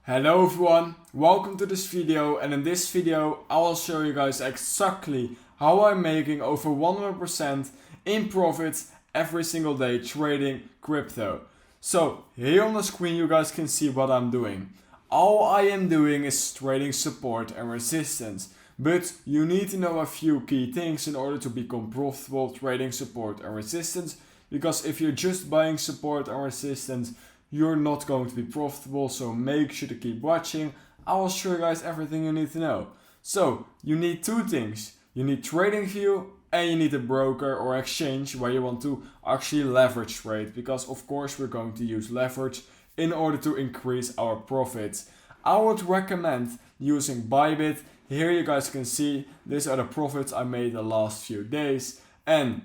Hello everyone, welcome to this video, and in this video I will show you guys exactly how I'm making over 100% in profits every single day trading crypto. So here on the screen you guys can see what I'm doing. All I am doing is trading support and resistance, but you need to know a few key things in order to become profitable trading support and resistance, because if you're just buying support and resistance, you're not going to be profitable, so make sure to keep watching. I will show you guys everything you need to know. So, you need two things. You need TradingView and you need a broker or exchange where you want to actually leverage trade, because of course we're going to use leverage in order to increase our profits. I would recommend using Bybit. Here you guys can see these are the profits I made the last few days. And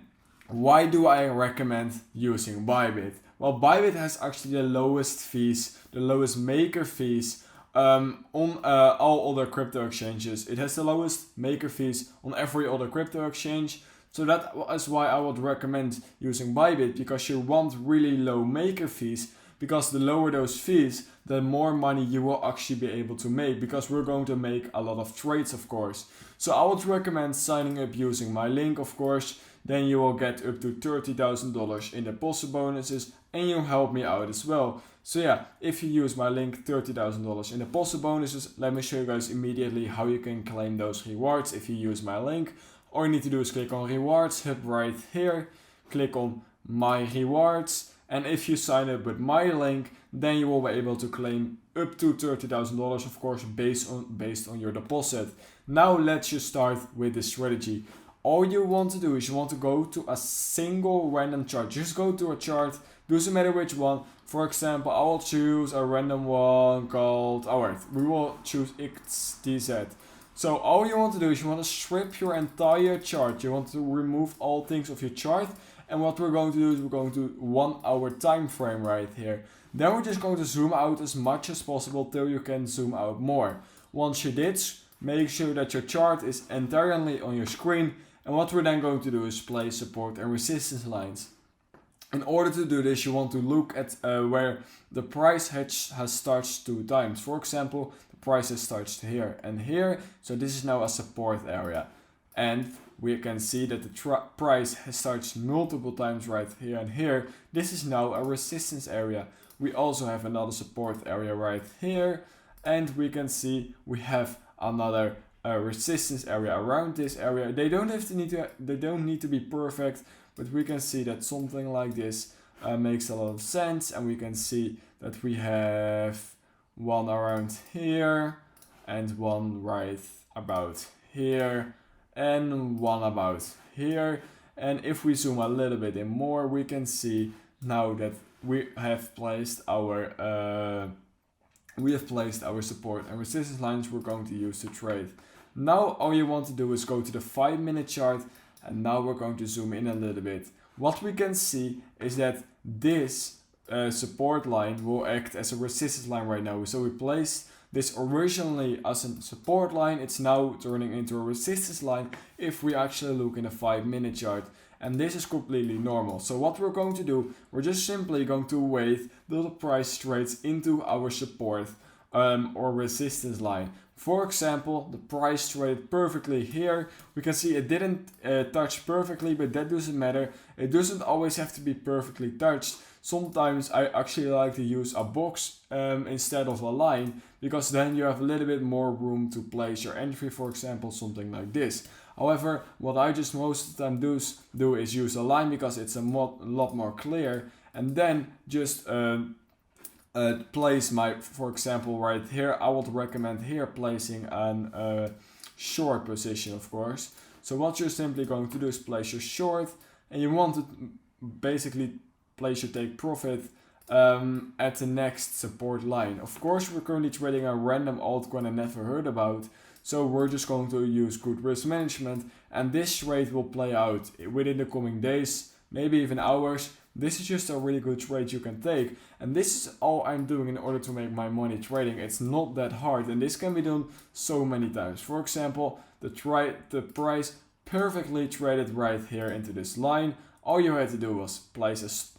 why do I recommend using Bybit? Well, Bybit has actually the lowest fees, the lowest maker fees on all other crypto exchanges. It has the lowest maker fees on every other crypto exchange. So that is why I would recommend using Bybit, because you want really low maker fees, because the lower those fees, the more money you will actually be able to make, because we're going to make a lot of trades, of course. So I would recommend signing up using my link, of course. Then you will get up to $30,000 in deposit bonuses, and you'll help me out as well. So yeah, if you use my link, $30,000 in deposit bonuses, let me show you guys immediately how you can claim those rewards if you use my link. All you need to do is click on rewards hub right here, click on my rewards, and if you sign up with my link, then you will be able to claim up to $30,000, of course, based on your deposit. Now let's just start with the strategy. All you want to do is you want to go to a single random chart. Just go to a chart, doesn't matter which one. For example, I will choose a random one called, we will choose XTZ. So all you want to do is you want to strip your entire chart. You want to remove all things of your chart. And what we're going to do is we're going to 1 hour time frame right here. Then we're just going to zoom out as much as possible till you can zoom out more. Once you did, make sure that your chart is entirely on your screen. And what we're then going to do is place support and resistance lines. In order to do this, you want to look at where the price has touched 2 times. For example, the price has touched here and here. So this is now a support area. And we can see that the price has touched multiple times right here and here. This is now a resistance area. We also have another support area right here. And we can see we have another resistance area around this area. They don't need to be perfect, but we can see that something like this makes a lot of sense. And we can see that we have one around here and one right about here and one about here. And if we zoom a little bit in more, we can see now that we have placed our support and resistance lines we're going to use to trade. Now all you want to do is go to the 5-minute chart, and now we're going to zoom in a little bit. What we can see is that this support line will act as a resistance line right now. So we placed this originally as a support line, it's now turning into a resistance line if we actually look in a 5-minute chart. And this is completely normal. So what we're going to do, we're just simply going to wait till the price trades into our support or resistance line. For example, the price traded perfectly here. We can see it didn't touch perfectly, but that doesn't matter. It doesn't always have to be perfectly touched. Sometimes I actually like to use a box instead of a line, because then you have a little bit more room to place your entry, for example, something like this. However, what I just most of the time do is use a line, because it's a lot more clear, and then just place my, for example, right here, I would recommend here placing a short position, of course. So what you're simply going to do is place your short, and you want to basically place your take profit at the next support line. Of course, we're currently trading a random altcoin I never heard about, so we're just going to use good risk management, and this trade will play out within the coming days, maybe even hours. This is just a really good trade you can take, and this is all I'm doing in order to make my money trading. It's not that hard, and this can be done so many times. For example, the price perfectly traded right here into this line. All you had to do was place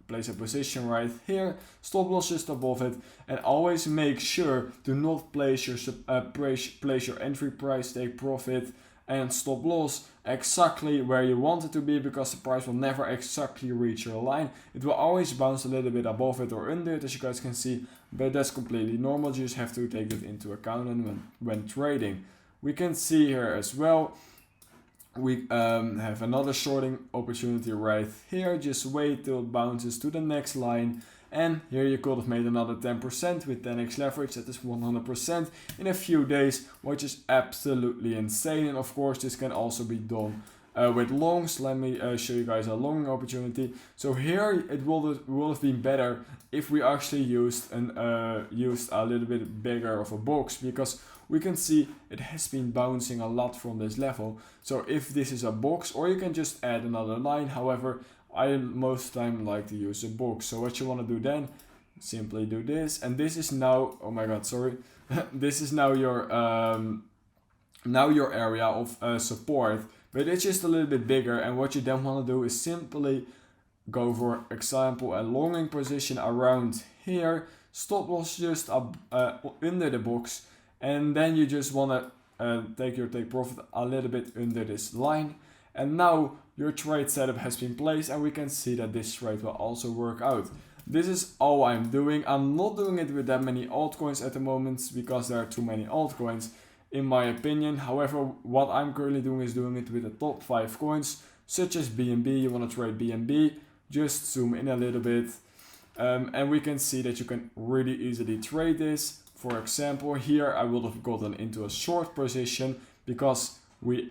place a position right here, stop loss just above it, and always make sure to not place your entry price, take profit, and stop loss exactly where you want it to be, because the price will never exactly reach your line. It will always bounce a little bit above it or under it, as you guys can see, but that's completely normal. You just have to take that into account and when trading. We can see here as well, we have another shorting opportunity right here. Just wait till it bounces to the next line. And here you could have made another 10% with 10x leverage. That is 100% in a few days, which is absolutely insane. And of course, this can also be done with longs. Let me show you guys a long opportunity. So here it will have been better if we actually used a little bit bigger of a box, because we can see it has been bouncing a lot from this level. So if this is a box, or you can just add another line. However, I most time like to use a box. So what you want to do then, simply do this, and this is now, oh my god, sorry, this is now your area of support, but it's just a little bit bigger. And what you then want to do is simply go for example a longing position around here, stop loss just up under the box, and then you just want to take profit a little bit under this line. And now your trade setup has been placed, and we can see that this trade will also work out. This is all I'm doing. I'm not doing it with that many altcoins at the moment, because there are too many altcoins in my opinion. However, what I'm currently doing is doing it with the top 5 coins, such as BNB. You want to trade BNB, just zoom in a little bit, and we can see that you can really easily trade this. For example, here I would have gotten into a short position because we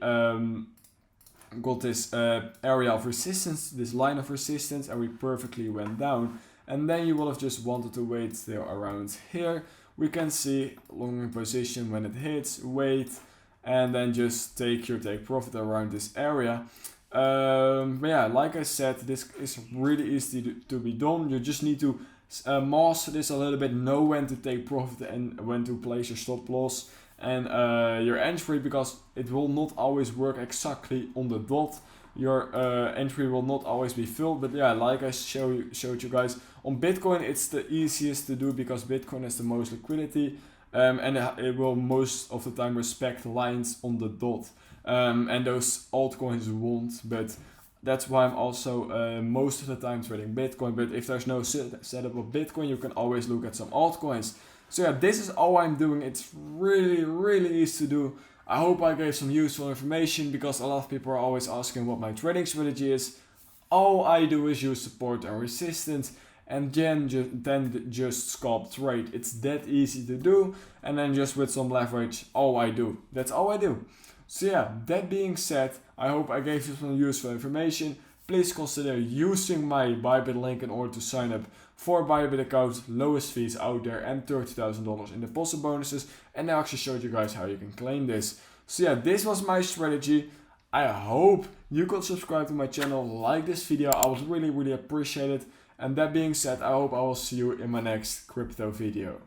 got this area of resistance, this line of resistance, and we perfectly went down. And then you will have just wanted to wait till around here. We can see long position when it hits, wait, and then just take profit around this area. But yeah, like I said, this is really easy to be done. You just need to master this a little bit, know when to take profit and when to place your stop loss and your entry, because it will not always work exactly on the dot. Your entry will not always be filled, but yeah, like I showed you guys, on Bitcoin it's the easiest to do because Bitcoin has the most liquidity, and it will most of the time respect lines on the dot, and those altcoins won't. But that's why I'm also most of the time trading Bitcoin. But if there's no setup of Bitcoin, you can always look at some altcoins. So yeah, this is all I'm doing. It's really easy to do. I hope I gave some useful information, because a lot of people are always asking what my trading strategy is. All I do is use support and resistance, and then just scalp trade. It's that easy to do, and then just with some leverage, all I do. That's all I do. So yeah, that being said, I hope I gave you some useful information. Please consider using my Bybit link in order to sign up for Bybit account, lowest fees out there, and $30,000 in deposit bonuses. And I actually showed you guys how you can claim this. So yeah, this was my strategy. I hope you could subscribe to my channel, like this video. I would really appreciate it. And that being said, I hope I will see you in my next crypto video.